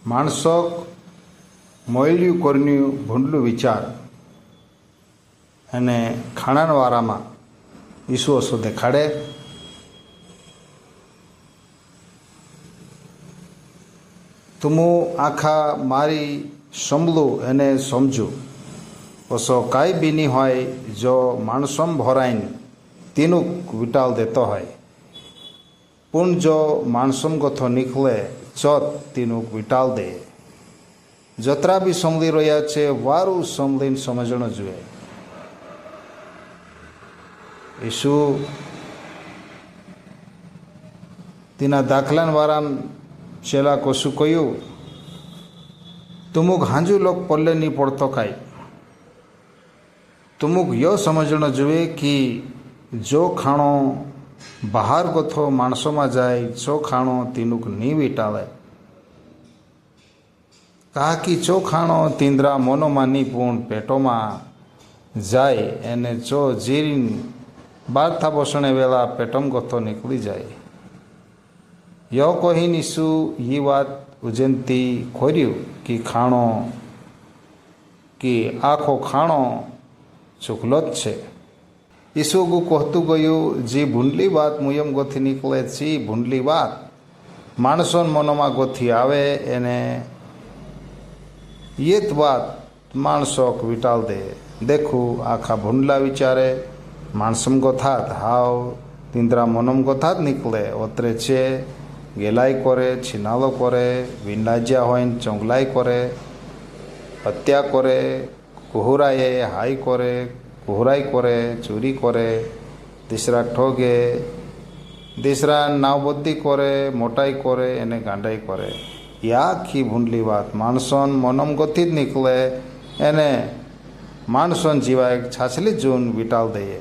માણસોક મોયલ્યું કોરન્યું ભૂંડલું વિચાર અને ખાણાવાળામાં ઈસુ ઓસો દેખાડે તુમું આખા મારી સંભળું એને સમજું ઓસો કાંઈ બી નહીં હોય જો માણસોમ ભરાઈને તેનું વિટાલ દેતો હોય પણ જો માણસોમ ગોથો નીકળે ચોથ તેનું વિટાલ દે જતરા બી સમળી રહ્યા છે વારું સમળીને સમજણો જોઈએ ઈસુ તેના દાખલાવાળા છેલ્લા કશું કહ્યું તુમુક હાંજુ લોક પલ્લે નહીં પડતો કાંઈ તુમુક યો સમજણો જોઈએ કે જો ખાણો બહાર ગોથો માણસોમાં જાય જો ખાણો તેનું નહીં વિટાળે કાકી ચો ખાણો તીંદરા મોનોમાં નહીં પૂર્ણ પેટોમાં જાય એને ચો જીરીન બાર થા પોષણે વેલા પેટમ ગોથો નીકળી જાય યો કહીને ઈસુ એ વાત ઉજનતી ખોર્યું કે ખાણો કે આખો ખાણો ચૂકલો જ છે ઈસુ ગુ કહેતું ગયું જે ભૂંડલી વાત મુયમ ગોથી નીકળે છે ભૂંડલી વાત માણસોન મનોમાં ગોથી આવે એને એ જ વાત માણસોક વિટાલ દે દેખું આખા ભૂંડલા વિચારે માણસમ ગોથાત હાવ તીંદરા મનમ ગોથાત નીકળે ઓતરે છે ગેલાઈ કરે છીનાલો કરે વિંડાજ્યા હોય ને ચોંગલાઈ કરે હત્યા કરે કુહરાએ હાઈ કરે કુહરાઈ કરે ચોરી કરે તીસરા ઠોગે તીસરા નાવબદ્દી કરે મોટાઈ કરે એને ગાંડાઈ કરે એ આખી ભૂંડલી વાત માણસોન મનમ ગોથી જ નીકળે એને માણસોન જીવાય છાછલી જૂન વિટાલ દઈએ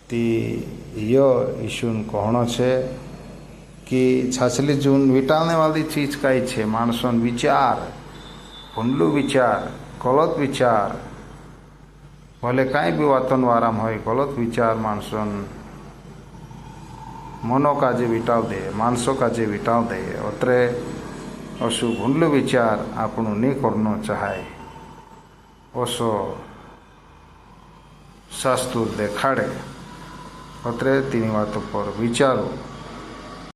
તી યો ઈશુન કહણો છે કે છાછલી જૂન વિટાલને વાળી ચીજ કાંઈ છે માણસોન વિચાર ભૂંડલું વિચાર ગલત વિચાર ભલે કાંઈ બી વાતોન વારામ હોય ગલત વિચાર માણસોન મનો કાજે વિટાવ દે માણસો કાજે વિટાવ દે અત્રે ઓછું ભૂંડલું વિચાર આપણું નહીં કરનો ચાહાય ઓછો શાસ્તુર દેખાડે અત્રે તેની વાત ઉપર વિચારો